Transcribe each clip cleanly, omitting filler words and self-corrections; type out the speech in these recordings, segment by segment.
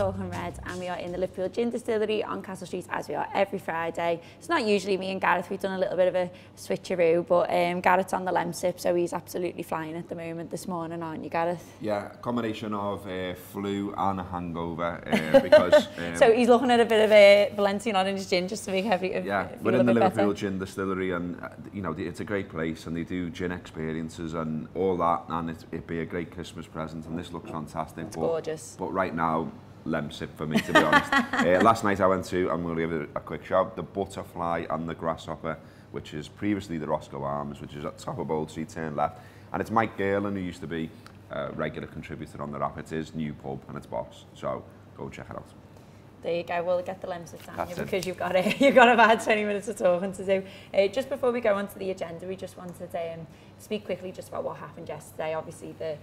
Talking Red, and we are in the Liverpool Gin Distillery on Castle Street, as we are every Friday. It's not usually me and Gareth, we've done a little bit of a switcheroo, but Gareth's on the Lemsip, so he's absolutely flying at the moment this morning, aren't you, Gareth? Yeah, a combination of flu and a hangover, because... so he's looking at a bit of a Valencian orange gin just to make everything yeah, we're in the Liverpool Gin Distillery, and you know, it's a great place, and they do gin experiences and all that, and it'd be a great Christmas present, and this looks fantastic. It's gorgeous. But right now, Lemsip for me, to be honest. Last night I went to, I'm going to give it a quick shout, the Butterfly and the Grasshopper, which is previously the Roscoe Arms, which is at the top of Old Street, turn left. And it's Mike Gerlin, who used to be a regular contributor on the Rap. It's his new pub and it's boss. So go check it out. There you go. We'll get the Lemsip down here because you've got about 20 minutes of talking to do. Just before we go on to the agenda, we just wanted to speak quickly just about what happened yesterday. Obviously, the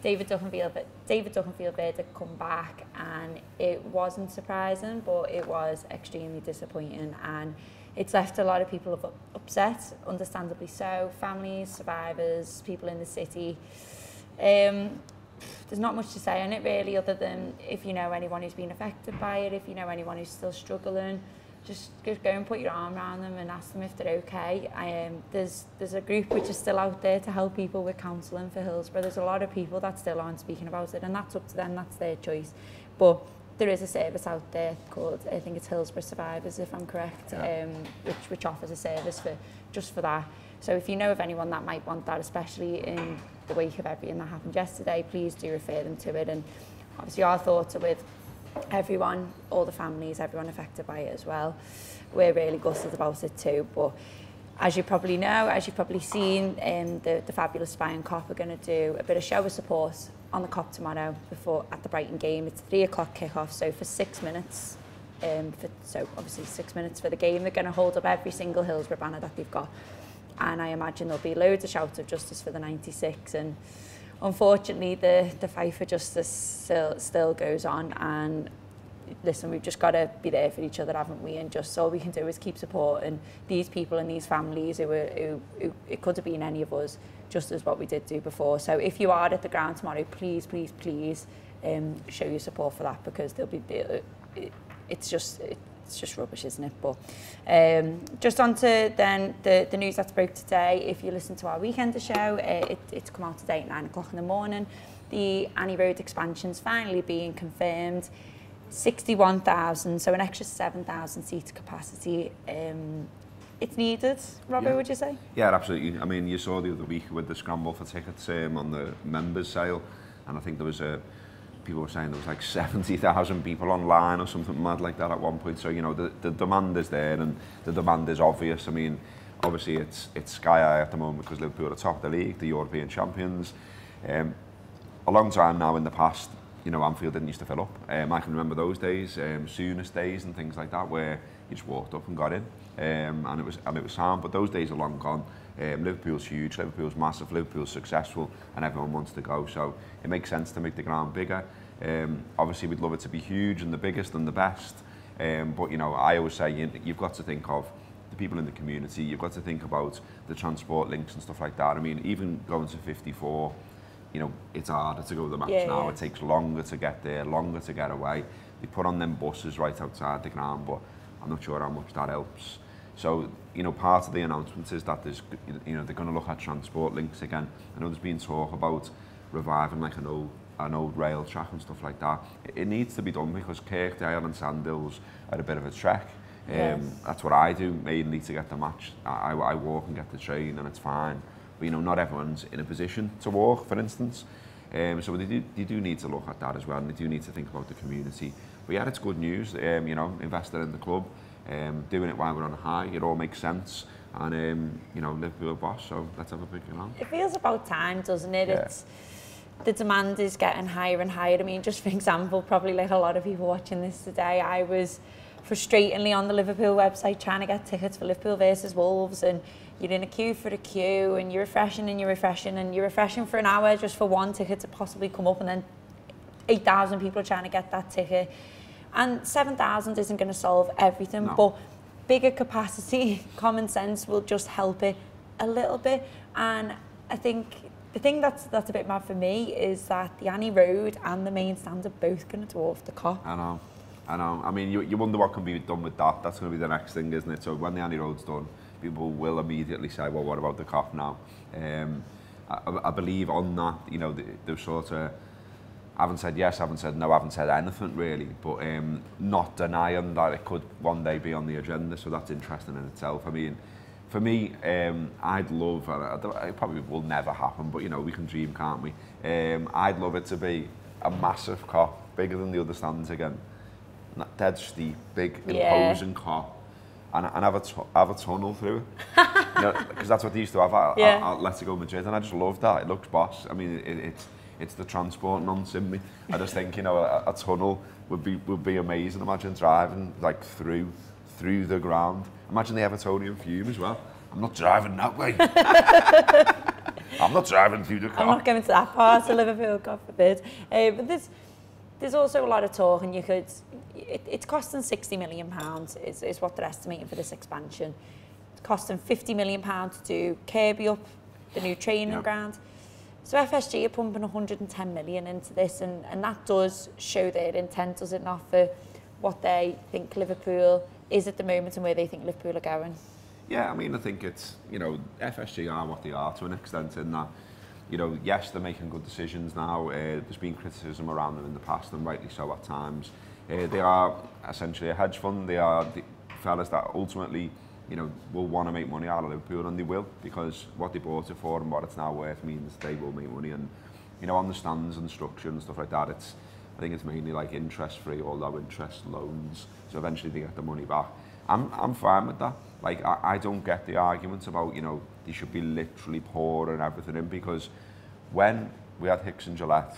David Duckenfield bid had come back, and it wasn't surprising, but it was extremely disappointing, and it's left a lot of people upset, understandably so. Families, survivors, people in the city. There's not much to say on it really, other than if you know anyone who's been affected by it, if you know anyone who's still struggling, just go and put your arm around them and ask them if they're okay. There's a group which is still out there to help people with counselling for Hillsborough. There's a lot of people that still aren't speaking about it, and that's up to them, that's their choice. But there is a service out there called, I think it's Hillsborough Survivors, if I'm correct, yeah. which offers a service just for that. So if you know of anyone that might want that, especially in the wake of everything that happened yesterday, please do refer them to it. And obviously our thoughts are with everyone, all the families, everyone affected by it as well. We're really gutted about it too, but as you probably know, as you've probably seen, the Fabulous Spy and Cop are going to do a bit of show of support on the Cop tomorrow at the Brighton game. It's 3 o'clock kick-off, so for 6 minutes, so obviously 6 minutes for the game, they're going to hold up every single Hillsborough banner that they've got. And I imagine there'll be loads of shouts of justice for the 96, and unfortunately the fight for justice still goes on. And listen, we've just got to be there for each other, haven't we? And just all we can do is keep supporting these people and these families who it could have been any of us, just as what we did do before. So if you are at the ground tomorrow, please, please, please show your support for that, because there'll be it's just rubbish, isn't it? But just on to then the news that broke today. If you listen to our Weekender show, it's come out today at 9 o'clock in the morning. The Anfield Road expansion's finally being confirmed. 61,000, so an extra 7,000 seat capacity. It's needed, Robert, would you say? Yeah, absolutely. I mean, you saw the other week with the scramble for tickets on the members sale, and I think there was people were saying there was like 70,000 people online or something mad like that at one point. So, you know, the demand is there, and the demand is obvious. I mean, obviously it's sky high at the moment because Liverpool are top of the league, the European champions. A long time now in the past, you know, Anfield didn't used to fill up. I can remember those days, Soonest days and things like that, where you just walked up and got in, and it was sound. But those days are long gone. Liverpool's huge, Liverpool's massive, Liverpool's successful, and everyone wants to go. So it makes sense to make the ground bigger. Obviously, we'd love it to be huge and the biggest and the best. But you know, I always say you've got to think of the people in the community. You've got to think about the transport links and stuff like that. I mean, even going to 54. You know, it's harder to go to the match now. Yeah. It takes longer to get there, longer to get away. They put on them buses right outside the ground, but I'm not sure how much that helps. So, you know, part of the announcement is that there's, you know, they're going to look at transport links again. I know there's been talk about reviving like an old rail track and stuff like that. It needs to be done because Kirkdale and Sandhills are a bit of a trek. Yes. That's what I do mainly to get the match. I walk and get the train, and it's fine. But, you know, not everyone's in a position to walk, for instance. So they do need to look at that as well, and they do need to think about the community. But yeah, it's good news, you know, invested in the club, doing it while we're on a high, it all makes sense. And, you know, Liverpool boss, so let's have a big round. It feels about time, doesn't it? Yeah. The demand is getting higher and higher. I mean, just for example, probably like a lot of people watching this today, I was frustratingly on the Liverpool website trying to get tickets for Liverpool versus Wolves, and you're in a queue for the queue, and you're refreshing and you're refreshing and you're refreshing for an hour just for one ticket to possibly come up, and then 8,000 people are trying to get that ticket. And 7,000 isn't going to solve everything, no. But bigger capacity, common sense will just help it a little bit. And I think the thing that's a bit mad for me is that the Annie Road and the main stand are both going to dwarf the Kop. I know. I mean, you wonder what can be done with that. That's going to be the next thing, isn't it? So when the Annie Road's done, people will immediately say, well, what about the Kop now? I believe on that, you know, they've sort of, I haven't said yes, I haven't said no, I haven't said anything really, but not denying that it could one day be on the agenda, so that's interesting in itself. I mean, for me, I'd love, it probably will never happen, but you know, we can dream, can't we? I'd love it to be a massive Kop, bigger than the other stands again, dead steep, big, imposing Kop, and have a tunnel through it. You know, because that's what they used to have at Atletico Madrid, and I just love that. It looks boss. I mean, it's the transport nonce in me. I just think, you know, a tunnel would be amazing. Imagine driving like through the ground. Imagine the Evertonian fume as well. I'm not driving that way. I'm not driving through the car. I'm not going to that part of Liverpool, God forbid. But there's also a lot of talk, and it's costing £60 million is what they're estimating for this expansion. It's costing £50 million to do Kirby up, the new training ground. So FSG are pumping 110 million into this, and that does show their intent, does it not, for what they think Liverpool is at the moment and where they think Liverpool are going? Yeah, I mean, I think it's, you know, FSG are what they are to an extent in that, you know, yes, they're making good decisions now. There's been criticism around them in the past, and rightly so at times. They are essentially a hedge fund. They are the fellas that ultimately, you know, will want to make money out of Liverpool, and they will, because what they bought it for and what it's now worth means they will make money. And, you know, on the stands and structure and stuff like that, I think it's mainly like interest-free or low-interest loans, so eventually they get the money back. I'm fine with that. Like, I don't get the arguments about, you know, they should be literally pouring everything in, because when we had Hicks and Gillette,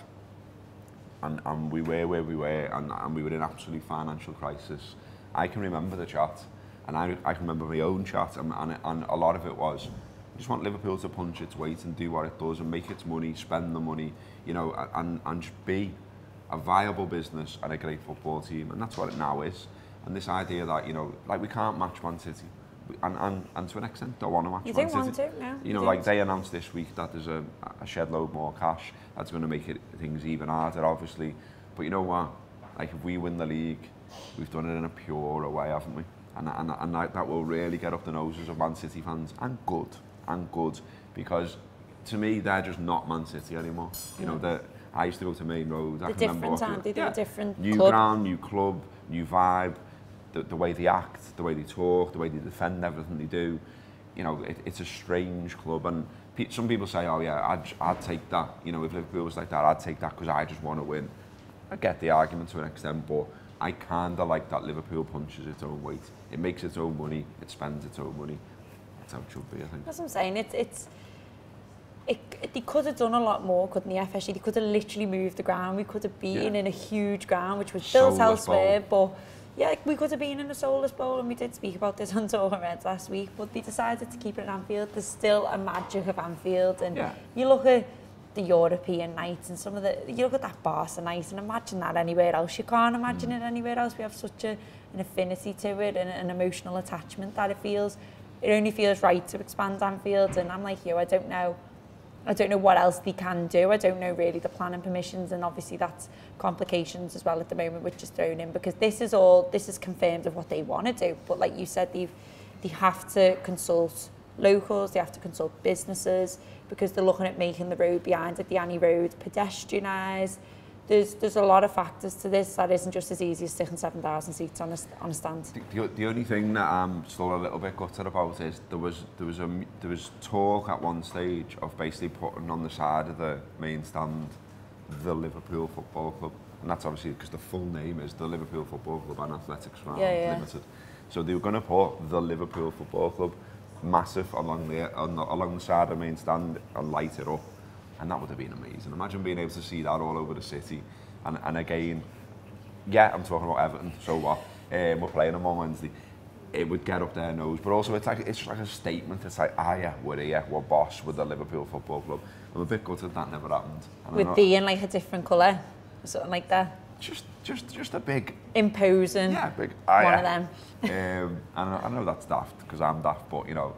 and we were where we were, and we were in absolute financial crisis, I can remember the chat. And I can remember my own chat, and a lot of it was, I just want Liverpool to punch its weight and do what it does and make its money, spend the money, you know, and just be a viable business and a great football team. And that's what it now is. And this idea that, you know, like, we can't match Man City, and to an extent don't want to match Man City. You don't want to, no. You know, like, they announced this week that there's a shed load more cash. That's going to make things even harder, obviously. But you know what? Like, if we win the league, we've done it in a purer way, haven't we? And that will really get up the noses of Man City fans, and good, because to me they're just not Man City anymore. You know, I used to go to Main Road. I can remember they're a different new club. Ground, new club, new vibe, the way they act, the way they talk, the way they defend everything they do. You know, it's a strange club, and some people say, oh yeah, I'd take that. You know, if Liverpool was like that, I'd take that because I just want to win. I get the argument to an extent, but I kind of like that Liverpool punches its own weight. It makes its own money, it spends its own money. That's how it should be, I think. That's what I'm saying. They could have done a lot more, couldn't the FSG? They could have literally moved the ground. We could have been in a huge ground, which was built elsewhere. But yeah, we could have been in a soulless bowl, and we did speak about this on Talking Reds last week. But they decided to keep it at Anfield. There's still a magic of Anfield, and you look at the European nights and you look at that Barca night, and imagine that anywhere else. You can't imagine it anywhere else. We have such an affinity to it and an emotional attachment that it only feels right to expand Anfield. And I'm like you, I don't know what else they can do. I don't know really the planning permissions, and obviously that's complications as well at the moment, which is thrown in, because this is confirmed of what they want to do. But like you said, they have to consult locals, they have to consult businesses, because they're looking at making the road behind it, the Annie Road, pedestrianised. There's a lot of factors to this that isn't just as easy as sticking 7,000 seats on a stand. The only thing that I'm still a little bit gutted about is there was talk at one stage of basically putting on the side of the main stand the Liverpool Football Club, and that's obviously because the full name is the Liverpool Football Club and Athletics Ground Limited. So they were going to put the Liverpool Football Club massive along the side of the main stand and light it up, and that would have been amazing. Imagine being able to see that all over the city. And again, yeah, I'm talking about Everton, so what? We're playing them on Wednesday. It would get up their nose, but also it's just like a statement. It's like, yeah, we're here, we're boss with the Liverpool Football Club. I'm a bit gutted that never happened. With the in like a different colour, something like that. Just a big imposing. Yeah, big. One of them. And I know that's daft because I'm daft, but you know,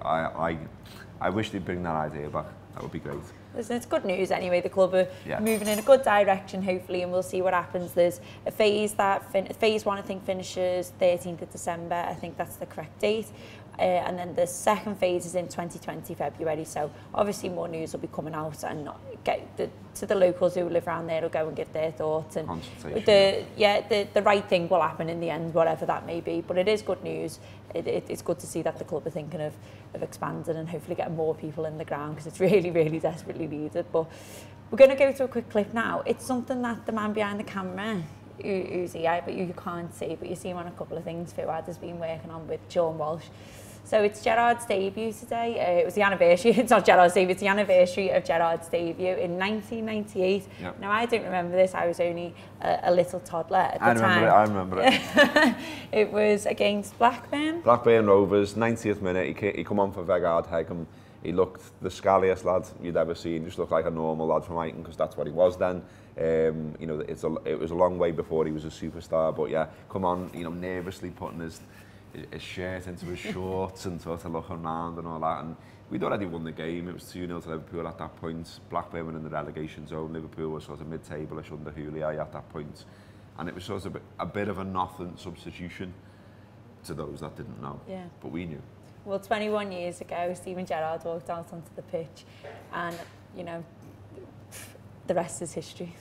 I wish they'd bring that idea back. That would be great. Listen, it's good news anyway. The club are moving in a good direction, hopefully, and we'll see what happens. There's a phase that phase 1, I think, finishes 13th of December. I think that's the correct date. And then the second phase is in 2020 February. So obviously more news will be coming out, and to the locals who live around there will go and give their thoughts. And the right thing will happen in the end, whatever that may be. But it is good news. It's good to see that the club are thinking of expanding and hopefully getting more people in the ground, because it's really, really desperately needed. But we're going to go to a quick clip now. It's something that the man behind the camera, who's here, but you can't see, but you see him on a couple of things Fuad has been working on with Sean Walsh. So it's Gerrard's debut today. It was the anniversary. It's not Gerrard's debut, it's the anniversary of Gerrard's debut in 1998. Yep. Now, I don't remember this. I was only a little toddler at the time. I remember it. It was against Blackburn. Blackburn Rovers, 90th minute. He come on for Vegard Hegem. He looked the scalliest lad you'd ever seen. Just looked like a normal lad from Brighton, because that's what he was then. You know, it was a long way before he was a superstar. But yeah, come on, you know, nervously putting his shirt into his shorts and sort of looking around and all that. And we'd already won the game. It was 2-0 to Liverpool at that point. Blackburn were in the relegation zone. Liverpool was sort of mid-table-ish under Houllier at that point. And it was sort of a bit of a nothing substitution to those that didn't know. Yeah. But we knew. Well, 21 years ago, Steven Gerrard walked out onto the pitch, and, you know, the rest is history.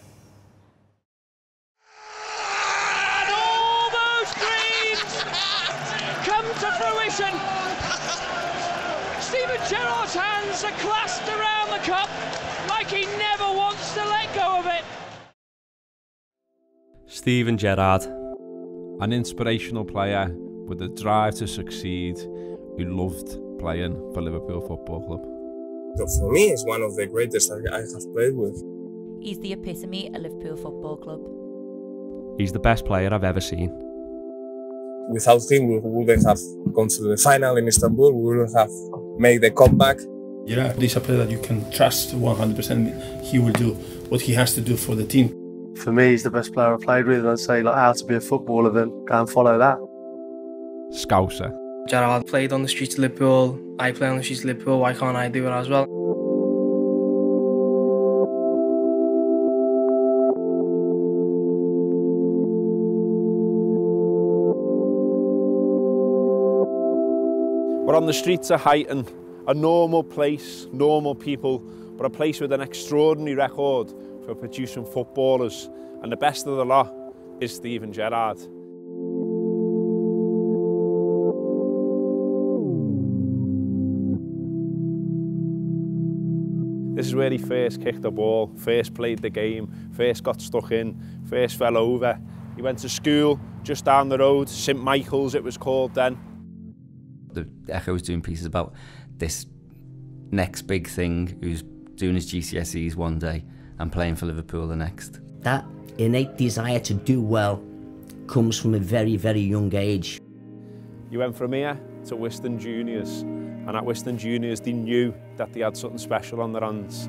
And all those dreams come to fruition. Steven Gerrard's hands are clasped around the cup like he never wants to let go of it. Steven Gerrard, an inspirational player with a drive to succeed, who loved playing for Liverpool Football Club. So for me, it's one of the greatest I have played with. He's the epitome of Liverpool Football Club. He's the best player I've ever seen. Without him, we wouldn't have gone to the final in Istanbul. We wouldn't have made the comeback. Yeah, he's a player that you can trust 100%. He will do what he has to do for the team. For me, he's the best player I've played with, and I'd say like how to be a footballer, then go and follow that. Scouser. Gerrard played on the streets of Liverpool. I play on the streets of Liverpool. Why can't I do it as well? We're on the streets of Huyton, a normal place, normal people, but a place with an extraordinary record for producing footballers. And the best of the lot is Steven Gerrard. This is where he first kicked the ball, first played the game, first got stuck in, first fell over. He went to school just down the road, St Michael's it was called then. The Echo was doing pieces about this next big thing, who's doing his GCSEs one day and playing for Liverpool the next. That innate desire to do well comes from a very, very young age. You went from here to Whiston Juniors, and at Whiston Juniors they knew that they had something special on their hands.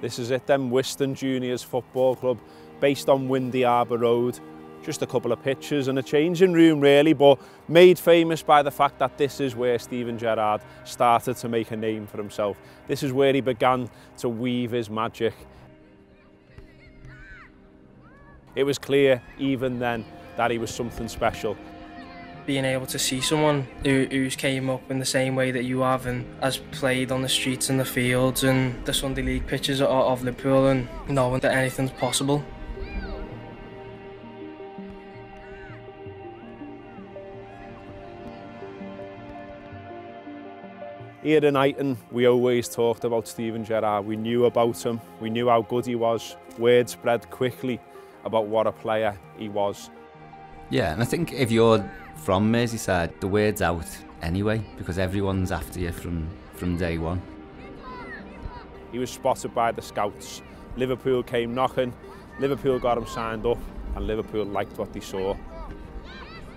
This is it then, Whiston Juniors Football Club, based on Windy Harbour Road. Just a couple of pictures and a changing room really, but made famous by the fact that this is where Steven Gerrard started to make a name for himself. This is where he began to weave his magic. It was clear even then that he was something special. Being able to see someone who's came up in the same way that you have and has played on the streets and the fields and the Sunday League pitches of Liverpool, and knowing that anything's possible. Here in Huyton, we always talked about Steven Gerrard. We knew about him, we knew how good he was. Word spread quickly about what a player he was. Yeah, and I think if you're from Merseyside, the word's out anyway, because everyone's after you from day one. He was spotted by the scouts. Liverpool came knocking, Liverpool got him signed up, and Liverpool liked what they saw.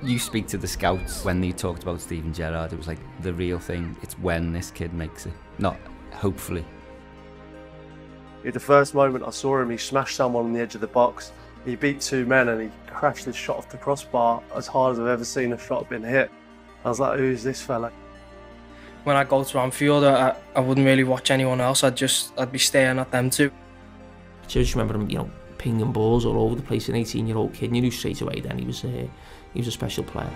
You speak to the scouts when they talked about Steven Gerrard, it was like the real thing. It's when this kid makes it, not hopefully. At the first moment I saw him, he smashed someone on the edge of the box, He beat 2 men and he crashed his shot off the crossbar as hard as I've ever seen a shot been hit. I was like, who's this fella? When I go to Anfield, I wouldn't really watch anyone else. I'd be staring at them too. I just remember him, you know, pinging balls all over the place, an 18-year-old kid, and you knew straight away then he was a special player.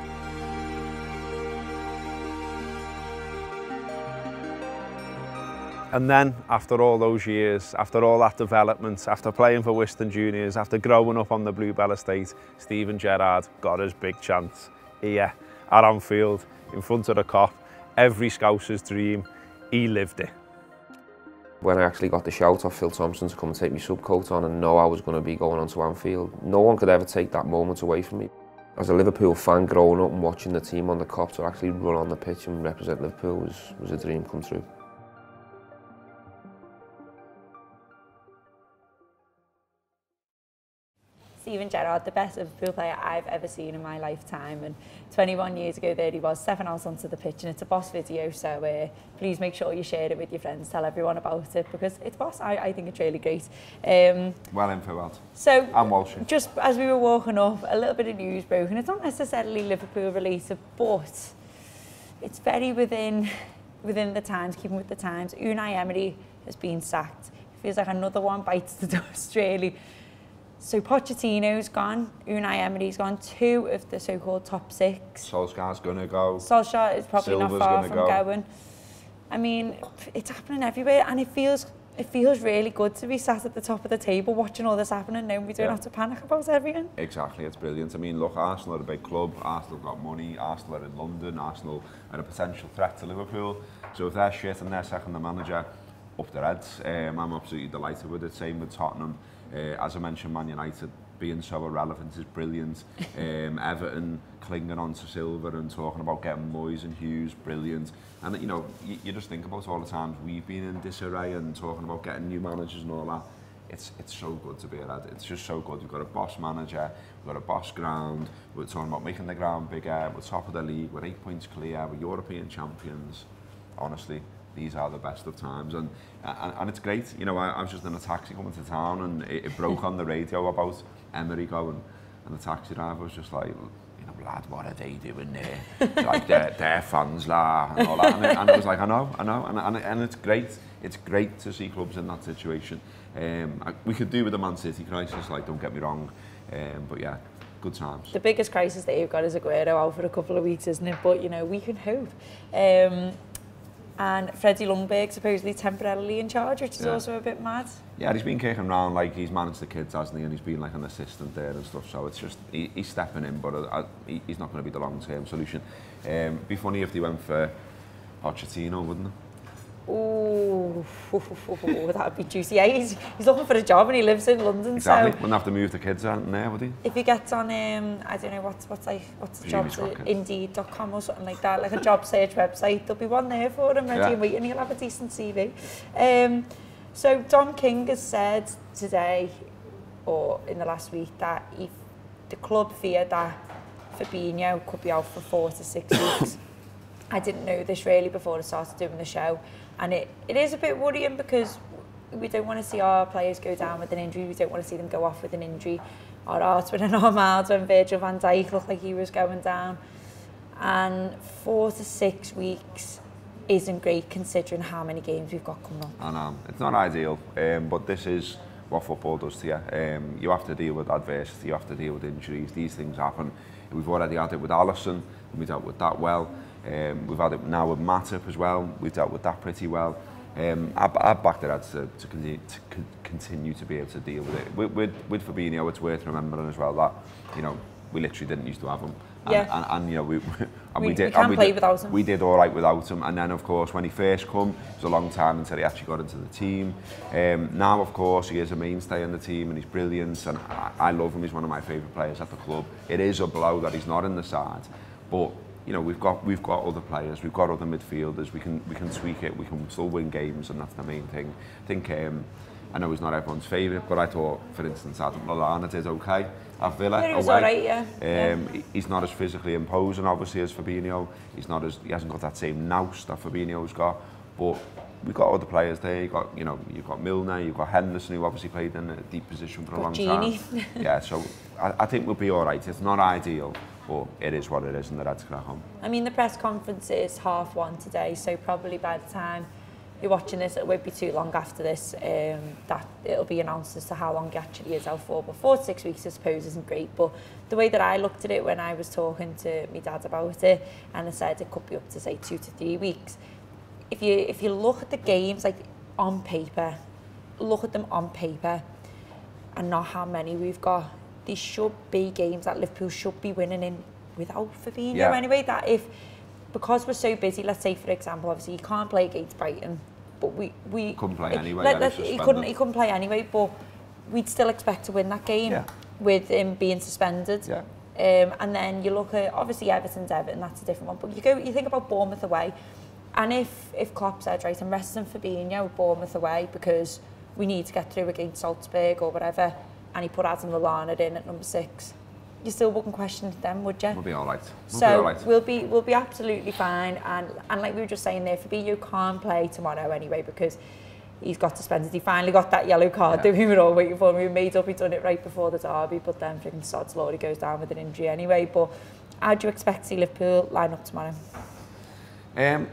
And then, after all those years, after all that development, after playing for Whiston Juniors, after growing up on the Bluebell estate, Steven Gerrard got his big chance here at Anfield, in front of the Kop. Every Scouser's dream, he lived it. When I actually got the shout off Phil Thompson to come and take my subcoat on and know I was going to be going on to Anfield, no one could ever take that moment away from me. As a Liverpool fan growing up and watching the team on the Kop, to actually run on the pitch and represent Liverpool was a dream come true. Steven Gerrard, the best Liverpool player I've ever seen in my lifetime, and 21 years ago there he was, stepping out onto the pitch, and it's a boss video, so please make sure you share it with your friends, tell everyone about it, because it's boss. I think it's really great. Well in for Wales. So, and Walsh. Just as we were walking up, a little bit of news broke, and it's not necessarily Liverpool related, but it's very within the times, keeping with the times. Unai Emery has been sacked. It feels like another one bites the dust, really. So Pochettino's gone, Unai Emery's gone, 2 of the so-called top 6. Solskjaer's going to go. Solskjaer is probably Silva's not far from going. I mean, it's happening everywhere, and it feels really good to be sat at the top of the table watching all this happening, knowing we don't have to panic about everything. Exactly, it's brilliant. I mean, look, Arsenal are a big club, Arsenal have got money, Arsenal are in London, Arsenal are a potential threat to Liverpool. So if they're shit and they're sacking the manager, up their heads. I'm absolutely delighted with it. Same with Tottenham. As I mentioned, Man United being so irrelevant is brilliant. Everton clinging on to Silva and talking about getting Moyes and Hughes, brilliant. And you know, you just think about all the times we've been in disarray and talking about getting new managers and all that. It's so good to be at. It's just so good. We've got a boss manager, we've got a boss ground. We're talking about making the ground bigger. We're top of the league. We're 8 points clear. We're European champions. Honestly, these are the best of times, and it's great. You know, I was just in a taxi coming to town, and it broke on the radio about Emery going, and the taxi driver was just like, you know, lad, what are they doing there? Like their fans, lah, and all that. And it was like, I know, and it's great. It's great to see clubs in that situation. We could do with the Man City crisis, like, don't get me wrong, but yeah. Good times. The biggest crisis that you've got is Aguero out for a couple of weeks, isn't it? But, you know, we can hope. And Freddie Ljungberg supposedly temporarily in charge, which is also a bit mad. Yeah, he's been kicking around, like he's managed the kids, hasn't he? And he's been like an assistant there and stuff. So it's just, he's stepping in, but he's not going to be the long-term solution. Be funny if they went for Pochettino, wouldn't it? Ooh, that would be juicy. Yeah, he's looking for a job and he lives in London. Exactly. So wouldn't have to move the kids out there, would he? If he gets on, I don't know what's the job, Indeed.com or something like that, like a job search website, there'll be one there for him ready and waiting. He'll have a decent CV. So Don King has said today, or in the last week, that the club feared that Fabinho could be out for 4 to 6 weeks. I didn't know this really before I started doing the show. And it is a bit worrying because we don't want to see our players go down with an injury. We don't want to see them go off with an injury. Our hearts were in our mouths when Virgil van Dijk looked like he was going down. And 4 to 6 weeks isn't great considering how many games we've got coming up. I know, it's not ideal, but this is what football does to you. You have to deal with adversity, you have to deal with injuries, these things happen. We've already had it with Alisson, and we dealt with that well. We've had it now with Matip as well. We've dealt with that pretty well. I backed it out to continue to be able to deal with it. With Fabinho, it's worth remembering as well that, you know, we literally didn't used to have him. And you know, we did all right without him. And then, of course, when he first come, it was a long time until he actually got into the team. Now, of course, he is a mainstay in the team and he's brilliant. And I love him. He's one of my favourite players at the club. It is a blow that he's not in the side, but you know, we've got other players, we've got other midfielders. We can tweak it. We can still win games, and that's the main thing. I think I know he's not everyone's favourite, but I thought, for instance, Adam Lallana did okay at Villa. Yeah, he was alright, He's not as physically imposing, obviously, as Fabinho. He hasn't got that same nous that Fabinho's got, but we've got other players there. You've got Milner, you've got Henderson, who obviously played in a deep position for a long time. Yeah, so I think we'll be all right. It's not ideal, but it is what it is, and the Reds crack on. I mean, the press conference is 1:30 today, so probably by the time you're watching this, it won't be too long after this that it'll be announced as to how long he actually is out for. But 4 to 6 weeks, I suppose, isn't great. But the way that I looked at it when I was talking to my dad about it, and I said it could be up to, say, 2 to 3 weeks. If you look at the games, like, on paper, look at them on paper, and not how many we've got, these should be games that Liverpool should be winning in without Fabinho anyway. That because we're so busy, let's say, for example, obviously you can't play against Brighton, but we couldn't play anyway. He couldn't play anyway, but we'd still expect to win that game with him being suspended. And then you look at, obviously, Everton, that's a different one. But you think about Bournemouth away, and if Klopp said, right, I'm resting Fabinho, Bournemouth away, because we need to get through against Salzburg or whatever, and he put Adam Lallana in at number 6, you still wouldn't question them, would you? We'll be all right. We'll be absolutely fine. And like we were just saying there, Fabinho can't play tomorrow anyway because he's got suspended. He finally got that yellow card that we were all waiting for. We made up he'd done it right before the derby, but then freaking sod's law, he goes down with an injury anyway. But how do you expect to see Liverpool line up tomorrow?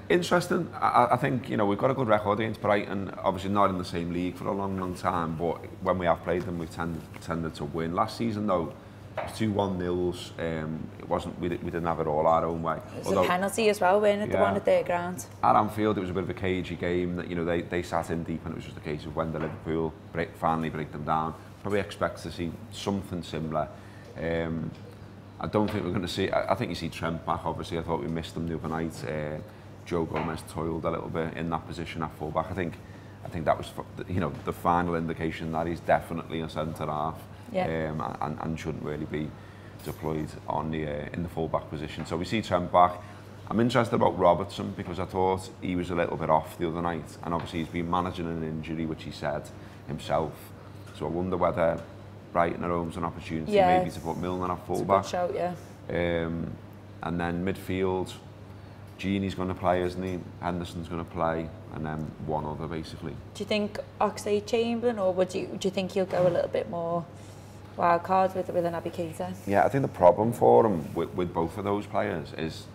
Interesting. I think, we've got a good record against Brighton. Obviously not in the same league for a long time, but when we have played them, we've tended to win. Last season, though, it was 2-1-0s. It wasn't. We didn't have it all our own way. It was a penalty as well, weren't it? The one at their ground. At Anfield, it was a bit of a cagey game. That they sat in deep, and it was just a case of when the Liverpool finally break them down. Probably expect to see something similar. I don't think we're going to see. I think you see Trent back. Obviously, I thought we missed them the other night. Joe Gomez toiled a little bit in that position at fullback. I think that was the final indication that he's definitely a centre half. And shouldn't really be deployed on in the full-back position. So we see Trent back. I'm interested about Robertson because I thought he was a little bit off the other night, and obviously he's been managing an injury, which he said himself. So I wonder whether Brighton at home's an opportunity maybe to put Milner at full-back. It's a good shout, and then midfield, Gini's going to play, isn't he? Henderson's going to play, and then one other basically. Do you think Oxlade-Chamberlain, or do you think he'll go a little bit more wild card with an Naby Keita? Yeah, I think the problem for him with both of those players is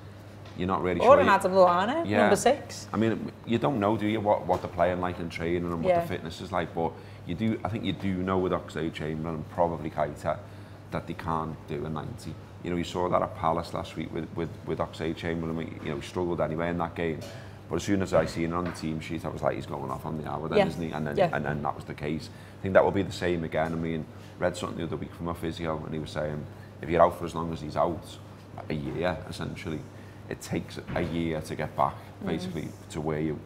you're not really or sure. Or an Adam Lallana, number 6. I mean, you don't know, do you, what they're playing like in training and what the fitness is like, but you do. I think you do know with Oxlade-Chamberlain and probably Keita that they can't do a 90. You saw that at Palace last week with Oxlade-Chamberlain. He struggled anyway in that game. But as soon as I seen it on the team sheet, I was like, he's going off on the hour then, isn't he? And then that was the case. I think that will be the same again. I mean, read something the other week from a physio, and he was saying, if you're out for as long as he's out, a year essentially, it takes a year to get back, basically, to where you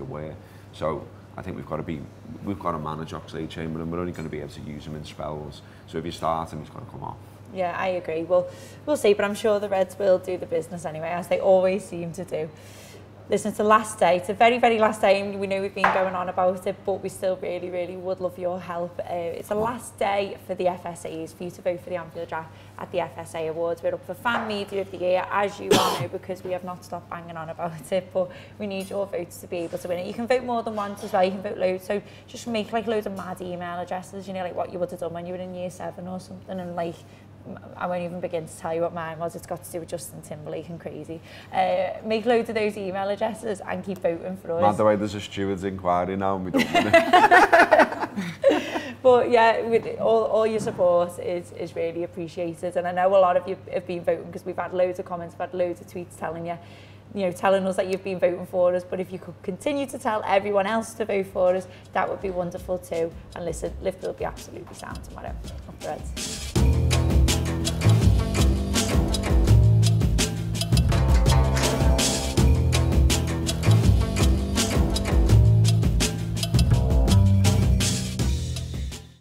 were. So I think we've got to manage Oxlade-Chamberlain. We're only going to be able to use him in spells. So if you start him, he's got to come off. Yeah, I agree. Well, we'll see, but I'm sure the Reds will do the business anyway, as they always seem to do. Listen, it's the last day. It's a very, very last day, and we know we've been going on about it, but we still really, really would love your help. It's the last day for the FSAs, for you to vote for the Anfield draft at the FSA Awards. We're up for Fan Media of the Year, as you all know, because we have not stopped banging on about it, but we need your votes to be able to win it. You can vote more than once as well. You can vote loads, so just make like loads of mad email addresses, like what you would have done when you were in year 7 or something, and like, I won't even begin to tell you what mine was. It's got to do with Justin Timberlake and crazy. Make loads of those email addresses and keep voting for us. By the way, there's a steward's inquiry now and we don't win it. But yeah, with all your support is really appreciated. And I know a lot of you have been voting because we've had loads of comments, we've had loads of tweets telling telling us that you've been voting for us. But if you could continue to tell everyone else to vote for us, that would be wonderful too. And listen, Liverpool will be absolutely sound tomorrow. Up the Reds.